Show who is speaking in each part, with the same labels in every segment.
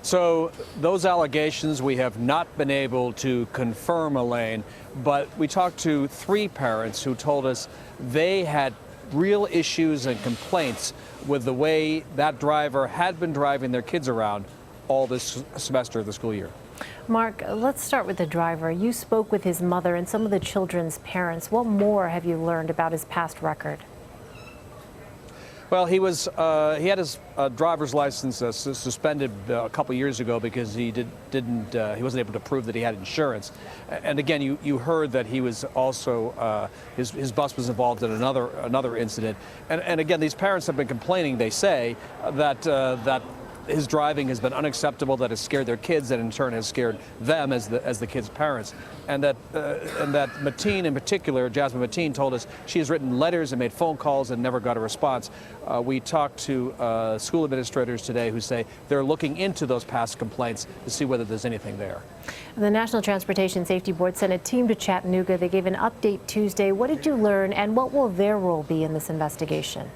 Speaker 1: So those allegations we have not been able to confirm, Elaine, but we talked to 3 parents who told us they had real issues and complaints with the way that driver had been driving their kids around all this semester of the school year.
Speaker 2: Mark, let's start with the driver. You spoke with his mother and some of the children's parents. What more have you learned about his past record?
Speaker 1: Well, he had his driver's license suspended a couple years ago because he wasn't able to prove that he had insurance. And again, you heard that he was also his bus was involved in another incident. And again, these parents have been complaining. They say that his driving has been unacceptable, that has scared their kids, that in turn has scared them as the kids' parents. And that Mateen in particular, Jasmine Mateen, told us she has written letters and made phone calls and never got a response. We talked to school administrators today who say they're looking into those past complaints to see whether there's anything there.
Speaker 2: The National Transportation Safety Board sent a team to Chattanooga. They gave an update Tuesday. What did you learn, and what will their role be in this investigation?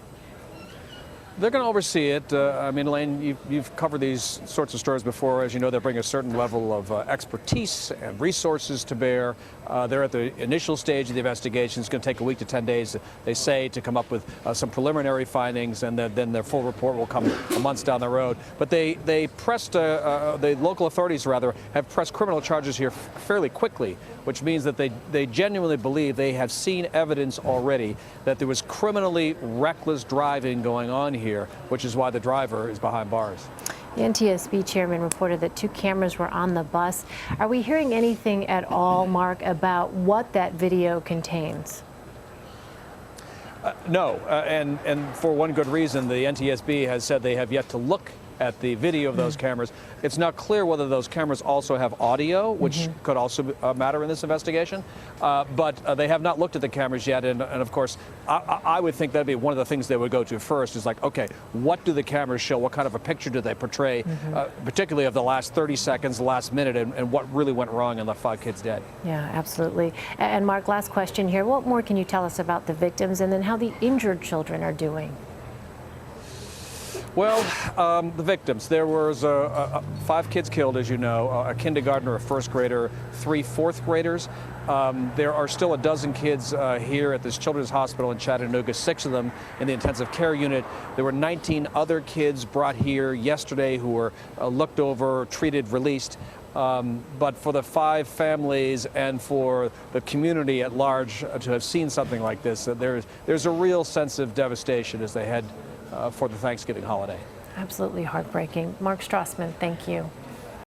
Speaker 1: They're going to oversee it. I mean, Elaine, you've covered these sorts of stories before. As you know, they bring a certain level of expertise and resources to bear. They're at the initial stage of the investigation. It's going to take a week to 10 days, they say, to come up with some preliminary findings, and then their full report will come months down the road. But the local authorities, rather, have pressed criminal charges here fairly quickly, which means that they genuinely believe they have seen evidence already that there was criminally reckless driving going on here, which is why the driver is behind bars.
Speaker 2: The NTSB chairman reported that 2 cameras were on the bus. Are we hearing anything at all, Mark, about what that video contains?
Speaker 1: No, and for one good reason. The NTSB has said they have yet to look at the video of those cameras. It's not clear whether those cameras also have audio, which could also matter in this investigation. But they have not looked at the cameras yet. And of course, I would think that'd be one of the things they would go to first is like, okay, what do the cameras show? What kind of a picture do they portray, particularly of the last 30 seconds, the last minute, and what really went wrong and left 5 kids dead? Yeah,
Speaker 2: absolutely. And Mark, last question here. What more can you tell us about the victims and then how the injured children are doing?
Speaker 1: Well, the victims. There was 5 kids killed, as you know, a kindergartner, a first grader, 3 fourth graders. There are still a dozen kids here at this children's hospital in Chattanooga, 6 of them in the intensive care unit. There were 19 other kids brought here yesterday who were looked over, treated, released. But for the 5 families and for the community at large to have seen something like this, there's a real sense of devastation as they head for the Thanksgiving holiday.
Speaker 2: Absolutely heartbreaking. Mark Strassmann, thank you.